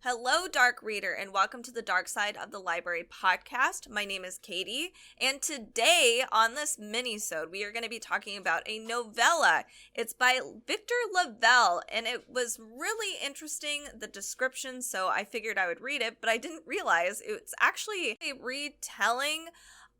Hello, Dark Reader, and welcome to the Dark Side of the Library podcast. My name is Katie, and today on this minisode, we are going to be talking about a novella. It's by Victor LaValle, and it was really interesting, the description, so I figured I would read it, but I didn't realize it's actually a retelling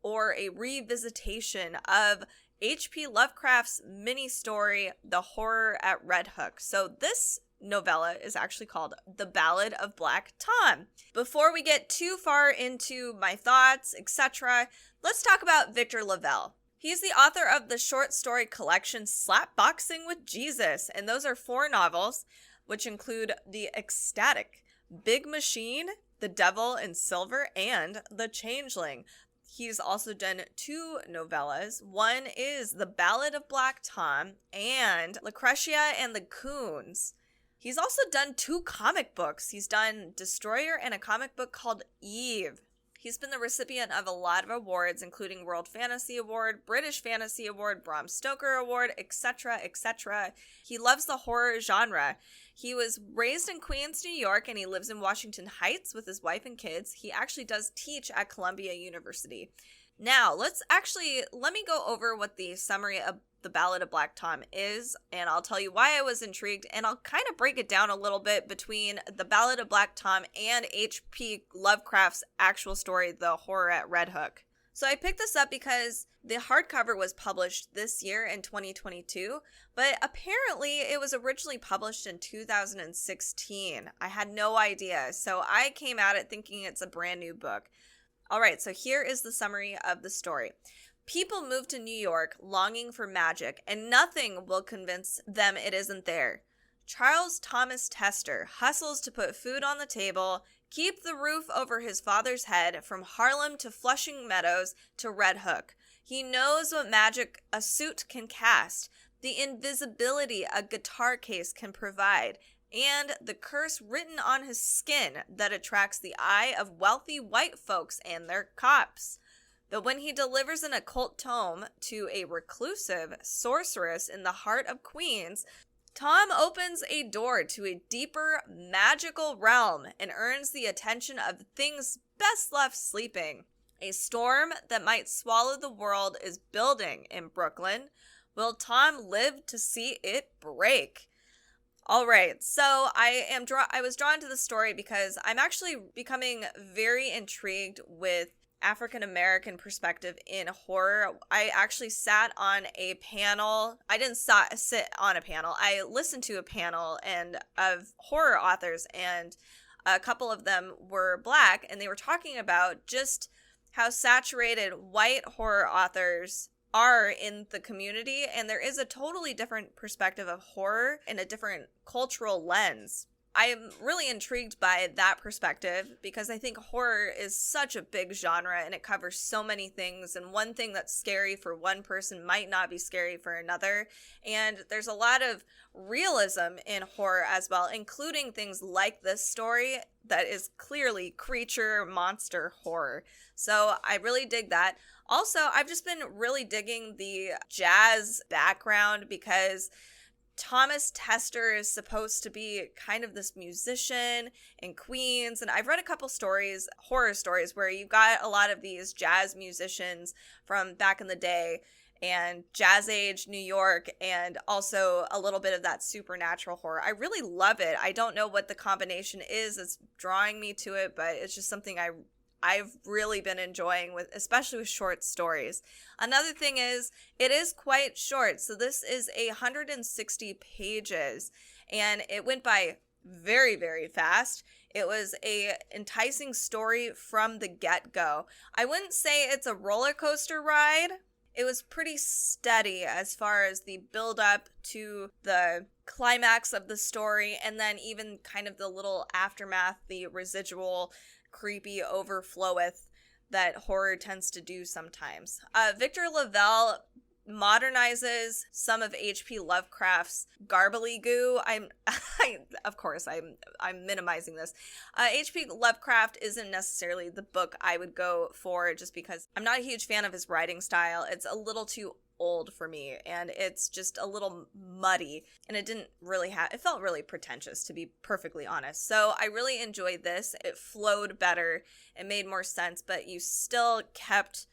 or a revisitation of H.P. Lovecraft's mini-story, The Horror at Red Hook. So this novella is actually called The Ballad of Black Tom. Before we get too far into my thoughts, etc., let's talk about Victor LaValle. He's the author of the short story collection Slapboxing with Jesus, and those are 4 novels, which include The Ecstatic, Big Machine, The Devil in Silver, and The Changeling. He's also done 2 novellas. One is The Ballad of Black Tom and Lucretia and the Coons. He's also done 2 comic books. He's done Destroyer and a comic book called Eve. He's been the recipient of a lot of awards, including World Fantasy Award, British Fantasy Award, Bram Stoker Award, etc., etc. He loves the horror genre. He was raised in Queens, New York, and he lives in Washington Heights with his wife and kids. He actually does teach at Columbia University. Now, let me go over what the summary of The Ballad of Black Tom is, and I'll tell you why I was intrigued, and I'll kind of break it down a little bit between The Ballad of Black Tom and H.P. Lovecraft's actual story, The Horror at Red Hook. So I picked this up because the hardcover was published this year in 2022, but apparently it was originally published in 2016. I had no idea, so I came at it thinking it's a brand new book. All right, so here is the summary of the story. People move to New York longing for magic, and nothing will convince them it isn't there. Charles Thomas Tester hustles to put food on the table, keep the roof over his father's head from Harlem to Flushing Meadows to Red Hook. He knows what magic a suit can cast, the invisibility a guitar case can provide, and the curse written on his skin that attracts the eye of wealthy white folks and their cops. But when he delivers an occult tome to a reclusive sorceress in the heart of Queens, Tom opens a door to a deeper magical realm and earns the attention of things best left sleeping. A storm that might swallow the world is building in Brooklyn. Will Tom live to see it break? All right, so I was drawn to the story because I'm actually becoming very intrigued with African American perspective in horror. I actually sat on a panel. I didn't sit on a panel. I listened to a panel of horror authors, and a couple of them were Black, and they were talking about just how saturated white horror authors are in the community, and there is a totally different perspective of horror in a different cultural lens. I am really intrigued by that perspective because I think horror is such a big genre and it covers so many things, and one thing that's scary for one person might not be scary for another, and there's a lot of realism in horror as well, including things like this story that is clearly creature monster horror. So I really dig that. Also, I've just been really digging the jazz background because Thomas Tester is supposed to be kind of this musician in Queens, and I've read a couple stories, horror stories, where you've got a lot of these jazz musicians from back in the day and jazz age New York, and also a little bit of that supernatural horror. I really love it. I don't know what the combination is that's drawing me to it, but it's just something I've really been enjoying, with especially with short stories. Another thing is, it is quite short. So this is 160 pages, and it went by very, very fast. It was a enticing story from the get-go. I wouldn't say it's a roller coaster ride. It was pretty steady as far as the build-up to the climax of the story, and then even kind of the little aftermath, the residual creepy overfloweth that horror tends to do sometimes. Victor LaValle modernizes some of H.P. Lovecraft's garbly-goo. Of course, I'm minimizing this. H.P. Lovecraft isn't necessarily the book I would go for, just because I'm not a huge fan of his writing style. It's a little too old for me, and it's just a little muddy, and it felt really pretentious, to be perfectly honest. So I really enjoyed this. It flowed better, it made more sense, but you still kept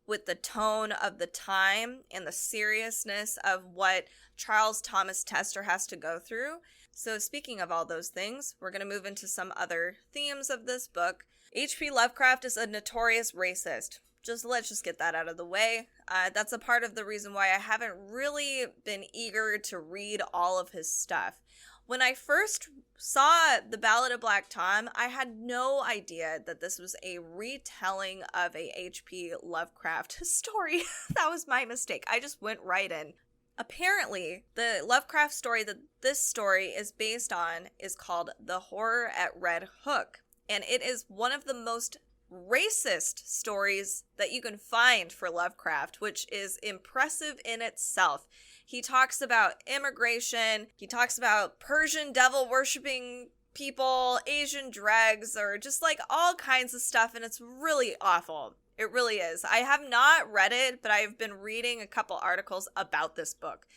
with the tone of the time and the seriousness of what Charles Thomas Tester has to go through. So speaking of all those things, we're going to move into some other themes of this book. H.P. Lovecraft is a notorious racist. Let's just get that out of the way. That's a part of the reason why I haven't really been eager to read all of his stuff. When I first saw The Ballad of Black Tom, I had no idea that this was a retelling of a H.P. Lovecraft story. That was my mistake. I just went right in. Apparently, the Lovecraft story that this story is based on is called The Horror at Red Hook, and it is one of the most racist stories that you can find for Lovecraft, which is impressive in itself. He talks about immigration, he talks about Persian devil worshipping people, Asian dregs, or just like all kinds of stuff, and it's really awful. It really is. I have not read it, but I've been reading a couple articles about this book.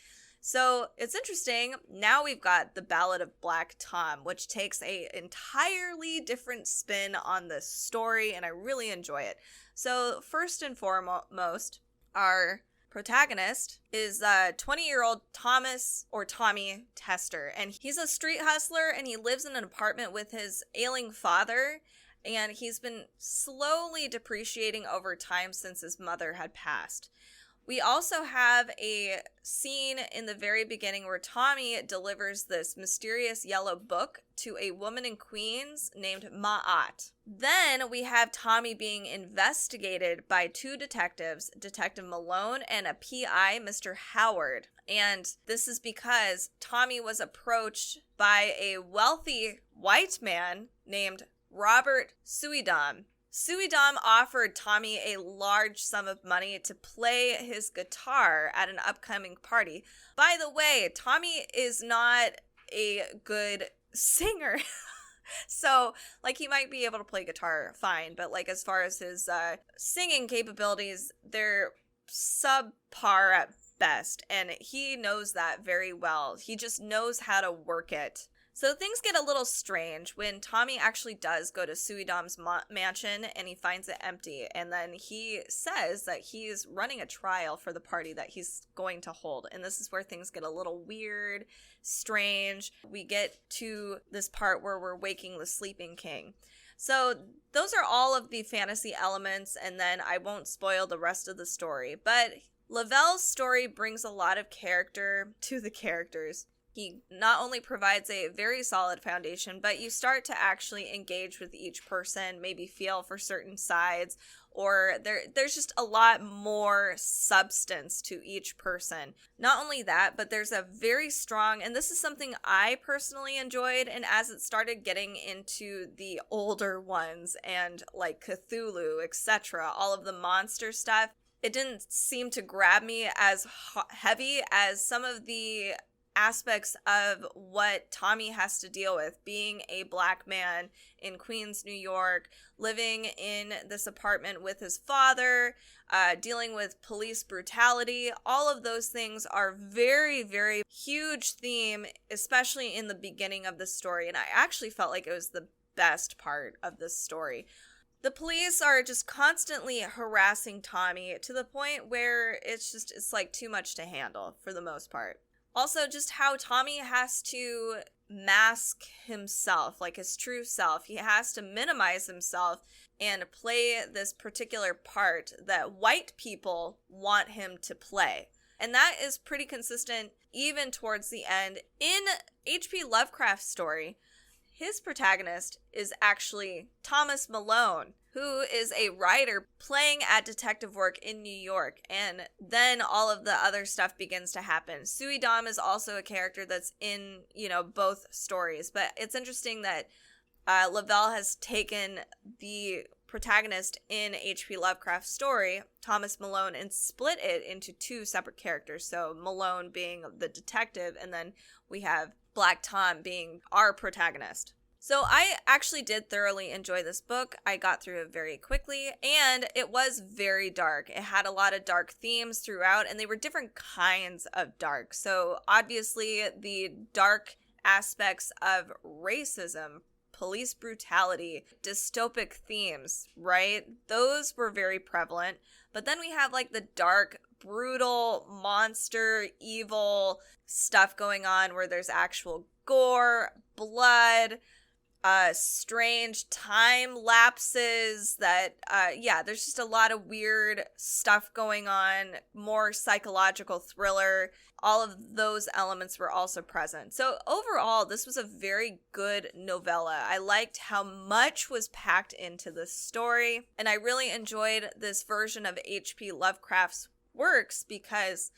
So it's interesting. Now we've got The Ballad of Black Tom, which takes a entirely different spin on this story, and I really enjoy it. So first and foremost, our protagonist is 20-year-old Tommy Tester, and he's a street hustler, and he lives in an apartment with his ailing father, and he's been slowly depreciating over time since his mother had passed. We also have a scene in the very beginning where Tommy delivers this mysterious yellow book to a woman in Queens named Ma'at. Then we have Tommy being investigated by two detectives, Detective Malone and a PI, Mr. Howard. And this is because Tommy was approached by a wealthy white man named Robert Suidam. Suidam offered Tommy a large sum of money to play his guitar at an upcoming party. By the way, Tommy is not a good singer. So, like, he might be able to play guitar fine, but, like, as far as his singing capabilities, they're subpar at best, and he knows that very well. He just knows how to work it. So things get a little strange when Tommy actually does go to Suidam's mansion and he finds it empty. And then he says that he's running a trial for the party that he's going to hold. And this is where things get a little weird, strange. We get to this part where we're waking the sleeping king. So those are all of the fantasy elements, and then I won't spoil the rest of the story. But LaValle's story brings a lot of character to the characters. He not only provides a very solid foundation, but you start to actually engage with each person, maybe feel for certain sides, or there's just a lot more substance to each person. Not only that, but there's a very strong, and this is something I personally enjoyed, and as it started getting into the older ones and like Cthulhu, etc., all of the monster stuff, it didn't seem to grab me as heavy as some of the aspects of what Tommy has to deal with, being a black man in Queens, New York, living in this apartment with his father, dealing with police brutality. All of those things are very, very huge theme, especially in the beginning of the story, and I actually felt like it was the best part of this story. The police are just constantly harassing Tommy to the point where it's like too much to handle for the most part. Also, just how Tommy has to mask himself, like his true self. He has to minimize himself and play this particular part that white people want him to play. And that is pretty consistent even towards the end. In H.P. Lovecraft's story, his protagonist is actually Thomas Malone, who is a writer playing at detective work in New York, and then all of the other stuff begins to happen. Suidam is also a character that's in, both stories, but it's interesting that LaValle has taken the protagonist in H.P. Lovecraft's story, Thomas Malone, and split it into two separate characters, so Malone being the detective, and then we have Black Tom being our protagonist. So I actually did thoroughly enjoy this book. I got through it very quickly, and it was very dark. It had a lot of dark themes throughout, and they were different kinds of dark. So obviously the dark aspects of racism, police brutality, dystopic themes, right? Those were very prevalent. But then we have like the dark, brutal, monster, evil stuff going on where there's actual gore, blood, strange time lapses that, there's just a lot of weird stuff going on, more psychological thriller. All of those elements were also present. So overall, this was a very good novella. I liked how much was packed into this story, and I really enjoyed this version of H.P. Lovecraft's works because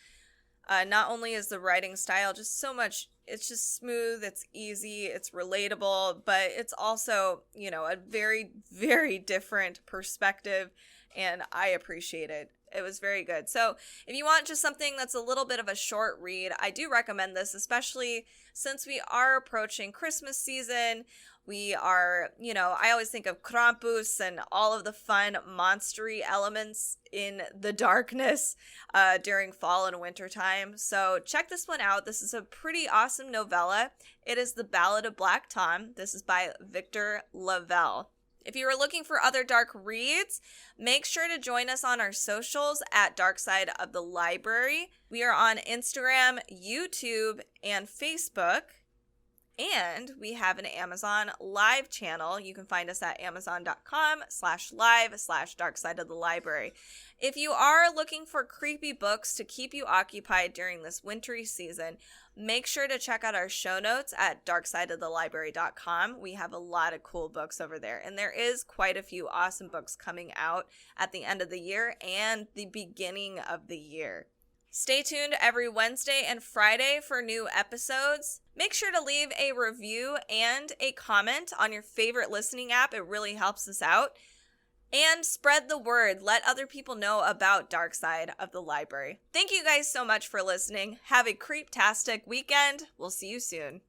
not only is the writing style just so much, it's just smooth, it's easy, it's relatable, but it's also, a very, very different perspective, and I appreciate it. It was very good. So if you want just something that's a little bit of a short read, I do recommend this, especially since we are approaching Christmas season. We are, I always think of Krampus and all of the fun monstery elements in the darkness during fall and winter time. So check this one out. This is a pretty awesome novella. It is The Ballad of Black Tom. This is by Victor LaValle. If you are looking for other dark reads, make sure to join us on our socials at Dark Side of the Library. We are on Instagram, YouTube, and Facebook. And we have an Amazon Live channel. You can find us at amazon.com/live/Dark Side of the Library. If you are looking for creepy books to keep you occupied during this wintry season, make sure to check out our show notes at darksideofthelibrary.com. We have a lot of cool books over there, and there is quite a few awesome books coming out at the end of the year and the beginning of the year. Stay tuned every Wednesday and Friday for new episodes. Make sure to leave a review and a comment on your favorite listening app. It really helps us out. And spread the word. Let other people know about Dark Side of the Library. Thank you guys so much for listening. Have a creep-tastic weekend. We'll see you soon.